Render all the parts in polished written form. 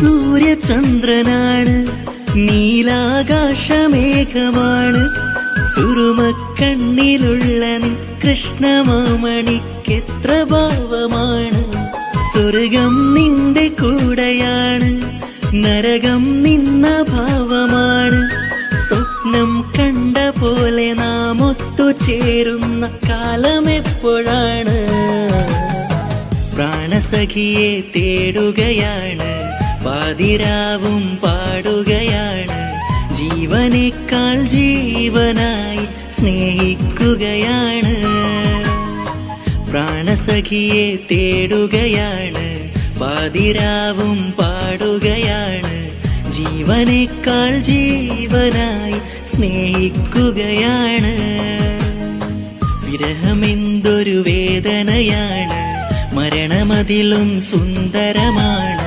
സൂര്യചന്ദ്രനാണ്, നീലാകാശമേഘമാണ്, സുറുമക്കണ്ണിലുള്ള നിൻ കൃഷ്ണമാമണിക്കെത്ര ഭാവമാണ്. സ്വർഗം നിന്റെ കൂടെയാണ്, നരകം നിന്ന ഭാവമാണ്. സ്വപ്നം കണ്ട പോലെ നാം ഒത്തുചേരുന്ന കാലമെപ്പോഴാണ്. പ്രാണസഖിയെ തേടുകയാണ്, പാതിരാവും പാടുകയാണ്, ജീവനേക്കാൾ ജീവനായി സ്നേഹിക്കുകയാണ്. പ്രാണസഖിയെ തേടുകയാണ്, പാതിരാവും പാടുകയാണ്, ജീവനേക്കാൾ ജീവനായി സ്നേഹിക്കുകയാണ്. വിരഹമെന്തൊരു വേദനയാണ്, മരണമതിലും സുന്ദരമാണ്.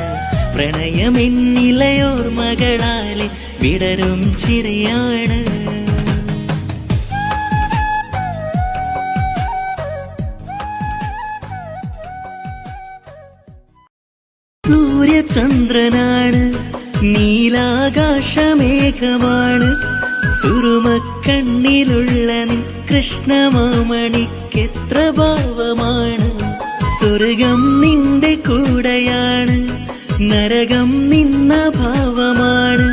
പ്രണയമെന്നിലയോർമകളാലെ വിടരും ചിരിയാണ്. സൂര്യചന്ദ്രനാണ്, നീലാകാശമേഘമാണ്, സുറുമക്കണ്ണിലുള്ള നിൻ കൃഷ്ണമാമണിക്കെത്ര ഭാവമാണ്. സ്വർഗം നിന്റെ കൂടെയാണ്, നരകം നിന്ന ഭാവമാണ്.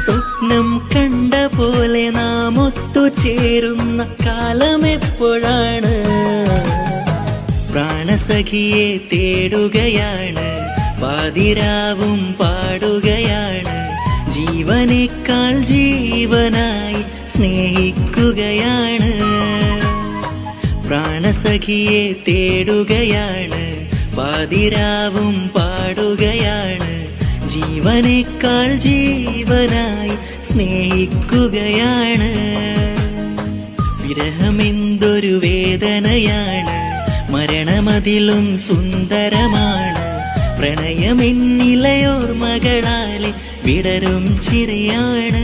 സ്വപ്നം കണ്ട പോലെ നാം ഒത്തുചേരുന്ന കാലമെപ്പോഴാണ്. പ്രാണസഖിയെ തേടുകയാണ്, പാതിരാവും പാടുകയാണ്, ജീവനേക്കാൾ ജീവനായി സ്നേഹിക്കുകയാണ്. പ്രാണസഖിയെ തേടുകയാണ്, പാതിരാവും പാടുകയാണ്, ജീവനേക്കാൾ ജീവനായി സ്നേഹിക്കുകയാണ്. വിരഹമെന്തൊരു വേദനയാണ്, മരണമതിലും സുന്ദരമാണ്. പ്രണയമെന്നിലയോർമകളാലെ വിടരും ചിരിയാണ്.